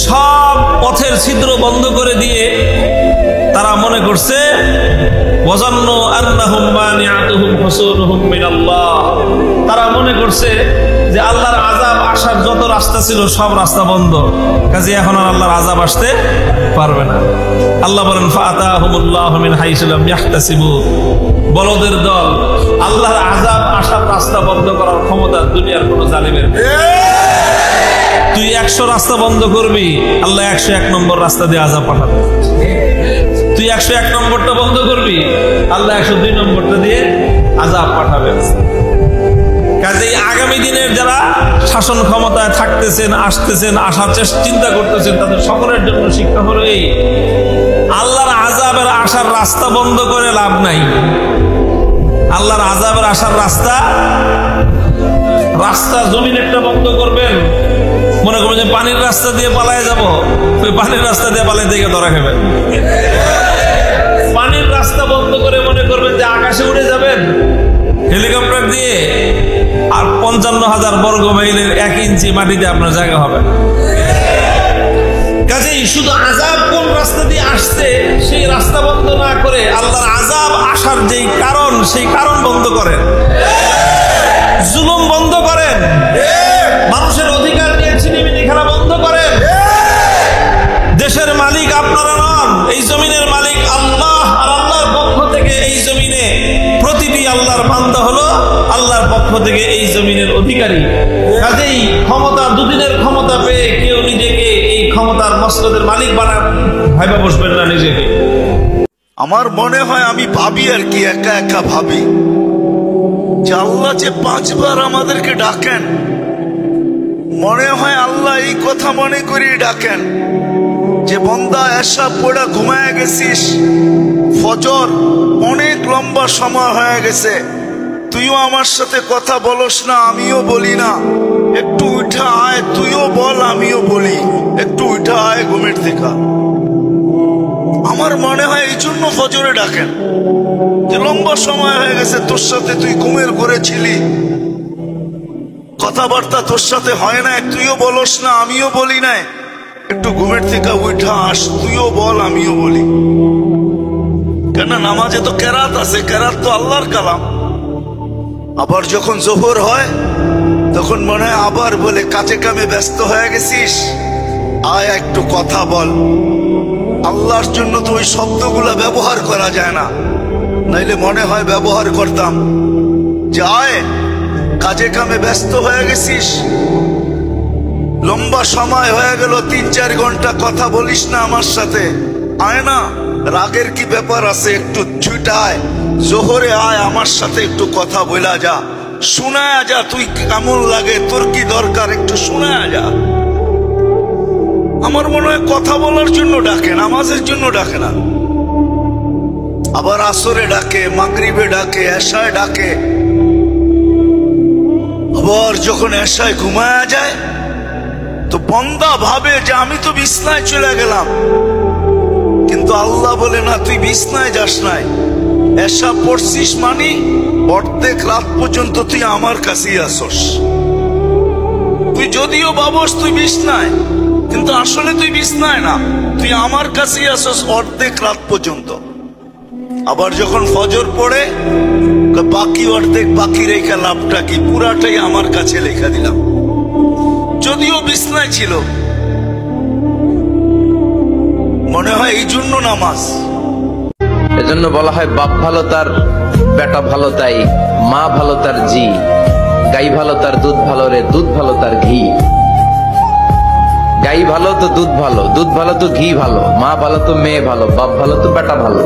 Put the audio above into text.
সব পথের ছিদ্র বন্ধ করে দিয়ে তারা মনে করছে ওয়াজান্নু আন্নাহুম মানিআতুহুম হুসুনুহুম মিনাল্লাহ, তারা মনে করছে যে আল্লাহর আযাব আসার যত রাস্তা ছিল সব রাস্তা বন্ধ, কাজে এখন আর আল্লাহর আযাব আসতে পারবে না। আল্লাহ বলেন ফাআতাহুমুল্লাহু মিন হাইসু লাম ইয়াহতাসিবু, বলদের দল, আল্লাহর আযাব আসার রাস্তা বন্ধ করার ক্ষমতা দুনিয়ার কোন জালিমের নেই। তুই 100 রাস্তা বন্ধ করবি, আল্লাহ 101 নম্বর রাস্তা দিয়ে আযাব পাঠাবে। তুই 101 নম্বরটা বন্ধ করবি, আল্লাহ 102 নম্বরটা দিয়ে আযাব পাঠাবে। কাজেই আগামী দিনের যারা শাসন ক্ষমতায় থাকতেছেন, আসতেছেন, আসার চিন্তা করতেছেন, তাদের সকলের জন্য শিক্ষা হলো এই, আল্লাহর আযাবের আসার রাস্তা বন্ধ করে লাভ নাই। আল্লাহর আযাবের আসার রাস্তা জমিন একটা বন্ধ করবেন, মনে করবেন যে পানির রাস্তা দিয়ে পালায় যাব, ওই পানির রাস্তা দিয়ে পালাই থেকে ধরা খাবেন। পানির রাস্তা বন্ধ করে মনে করবেন যে আকাশে উড়ে যাবেন হেলিকপ্টার দিয়ে, আর 55,000 বর্গ মাইলের 1 ইঞ্চি মাটিতে আপনার জায়গা হবে না। কাজেই শুধু আযাব কোন রাস্তা দিয়ে আসছে সেই রাস্তা বন্ধ না করে আল্লাহর আযাব আসার যেই কারণ, সেই কারণ বন্ধ করেন, জুলুম বন্ধ করেন, মানুষের অধিকার নিয়ে ছিনিমিনি খেলা বন্ধ করেন। দেশের মালিক আপনারা নন, এই জমিনের মালিক আল্লাহ, আর আল্লাহর পক্ষ থেকে এই জমিনে প্রতিটি আল্লাহর বান্দা হলো আল্লাহর পক্ষ থেকে এই জমিনের অধিকারী। কাজেই ক্ষমতা, দুদিনের ক্ষমতা পেয়ে কেউ নিজেকে এই ক্ষমতার মসনদের মালিক ভাইবা বসবেন না নিজেকে। আমার মনে হয় আমি ভাবি আর কি, একা একা ভাবি যে আল্লাহ যে 5 বার আমাদেরকে ডাকেন, মনে হয় আল্লাহ এই কথা মনে করে ডাকেন যে বন্দা এসা পড়া ঘুমায় গেছিস, ফজর অনেক লম্বা সময় হয়ে গেছে, তুইও আমার সাথে কথা বলস না, আমিও বলি না, একটু উঠা আয়, তুইও বল আমিও বলি, একটু উঠা আয় ঘুমের থেকে। আমার মনে হয় এই জন্য ফজরে ডাকেন যে লম্বা সময় হয়ে গেছে, তোর সাথে তুই ঘুমের ঘরে ছিলি, কথাবার্তা তোর সাথে হয় না, তুইও বলস না আমিও বলি না, একটু ঘুমের থেকে উঠা আস, তুইও বল আমিও বলি। কেন নামাজে তো কেরাত আছে, কেরাত তো আল্লাহর কালাম। আবার যখন জোহর হয় তখন মনে হয় আবার বলে কাজে কামে ব্যস্ত হয়ে গেছিস, আয় একটু কথা বল। আল্লাহর জন্য তো ওই শব্দগুলা ব্যবহার করা যায় না, নাইলে মনে হয় ব্যবহার করতাম যে আয় কাজে কামে ব্যস্ত হয়ে গেছিস, লম্বা সময় হয়ে গেল, 3-4 ঘন্টা কথা বলিস না আমার সাথে, আয় না, রাগের কি ব্যাপার আছে, একটু ছুটায় জোহরে আয়, আমার সাথে একটু কথা বলা যা, শোনায়া যা, তুই কেমন লাগে, তোর কি দরকার, একটু শোনায়া যা। আমার মনে হয় কথা বলার জন্য ডাকে, নামাজের জন্য ডাকে না। আবার আসরে ডাকে, মাগরিবে ডাকে, এশায় ডাকে। আবার যখন এশায় ঘুমায়া যায় তো বন্দা ভাবে যে আমি তো বিছনায় চলে গেলাম, কিন্তু আল্লাহ বলে না, তুই বিছনায় যাস নাই, এশা পড়ছিস মানে অর্ধেক রাত পর্যন্ত তুই আমার কাছেই আসস। তুই যদিও ভাবস তুই বিছনায়, কিন্তু আসলে তুই বিছনায় না, তুই আমার কাছেই আসস অর্ধেক রাত পর্যন্ত। আবার যখন ফজর পড়ে বাকি অর্ধেক বাকি রেখা লাভটা কি, পুরাটাই আমার কাছে লেখা দিলাম, যদিও বিছনায় ছিল। মনে হয় এই জন্য নামাজ। এজন্য বলা হয় বাপ ভালো তার বেটা ভালো তাই, মা ভালো তার জি, গাই ভালো তার দুধ ভালো রে, দুধ ভালো তার ঘি। গাই ভালো তো দুধ ভালো, দুধ ভালো তো ঘি ভালো, মা ভালো তো মেয়ে ভালো, বাপ ভালো তো বেটা ভালো।